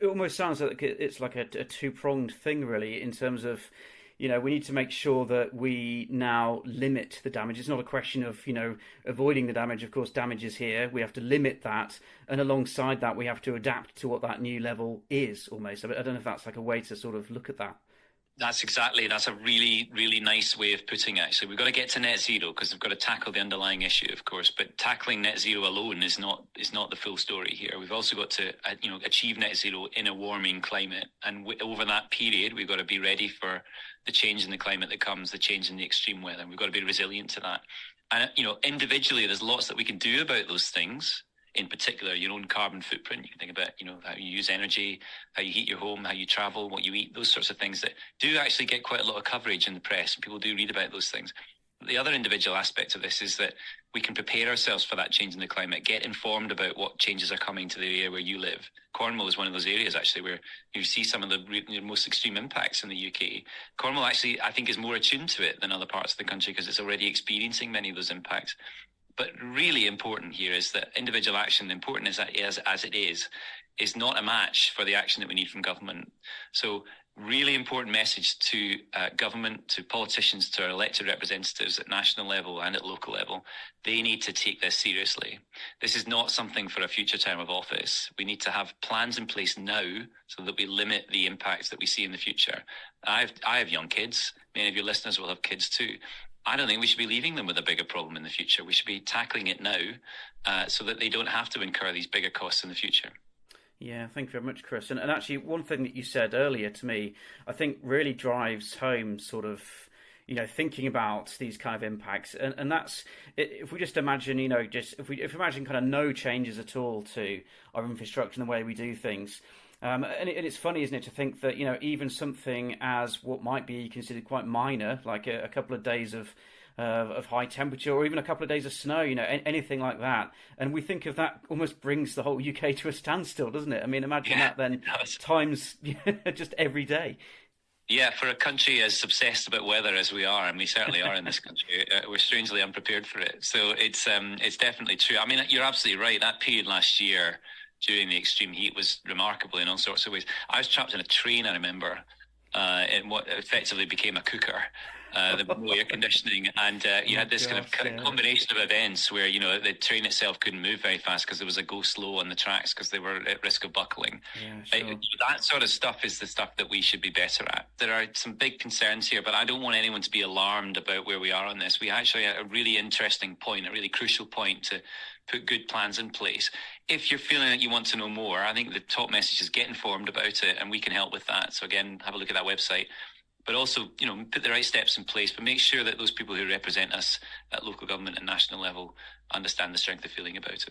it almost sounds like it's like a two-pronged thing, really, in terms of, we need to make sure that we now limit the damage. It's not a question of, avoiding the damage. Of course, damage is here. We have to limit that. And alongside that, we have to adapt to what that new level is almost. I don't know if that's like a way to sort of look at that. That's a really, really nice way of putting it. So we've got to get to net zero because we've got to tackle the underlying issue, of course. But tackling net zero alone is not the full story here. We've also got to achieve net zero in a warming climate, and over that period, we've got to be ready for the change in the climate that comes, the change in the extreme weather. We've got to be resilient to that. And individually, there's lots that we can do about those things. In particular, your own carbon footprint. You can think about, how you use energy, how you heat your home, how you travel, what you eat, those sorts of things that do actually get quite a lot of coverage in the press. People do read about those things. The other individual aspect of this is that we can prepare ourselves for that change in the climate, get informed about what changes are coming to the area where you live. Cornwall is one of those areas, actually, where you see some of the most extreme impacts in the UK. Cornwall, actually, I think, is more attuned to it than other parts of the country because it's already experiencing many of those impacts. But really important here is that individual action, important as it is not a match for the action that we need from government. So really important message to government, to politicians, to our elected representatives at national level and at local level. They need to take this seriously. This is not something for a future term of office. We need to have plans in place now so that we limit the impacts that we see in the future. I have young kids. Many of your listeners will have kids too. I don't think we should be leaving them with a bigger problem in the future. We should be tackling it now so that they don't have to incur these bigger costs in the future. Yeah, thank you very much, Chris. And actually, one thing that you said earlier to me, I think really drives home sort of, thinking about these kind of impacts. And that's, if we just imagine, if we imagine kind of no changes at all to our infrastructure and the way we do things. And it's funny, isn't it, to think that, even something as what might be considered quite minor, like a couple of days of high temperature or even a couple of days of snow, anything like that. And we think of that almost brings the whole UK to a standstill, doesn't it? I mean, imagine that then times just every day. Yeah, for a country as obsessed about weather as we are, and we certainly are in this country, we're strangely unprepared for it. So it's definitely true. I mean, you're absolutely right. That period last year during the extreme heat was remarkable in all sorts of ways. I was trapped in a train, I remember, in what effectively became a cooker. The no air conditioning, and you had this kind of combination of events where the train itself couldn't move very fast because there was a go slow on the tracks because they were at risk of buckling. Yeah, sure. That sort of stuff is the stuff that we should be better at. There are some big concerns here, but I don't want anyone to be alarmed about where we are on this. We actually had a really interesting point, a really crucial point to put good plans in place. If you're feeling that you want to know more, I think the top message is get informed about it, and we can help with that. So again, have a look at that website. But also, put the right steps in place, but make sure that those people who represent us at local government and national level understand the strength of feeling about it.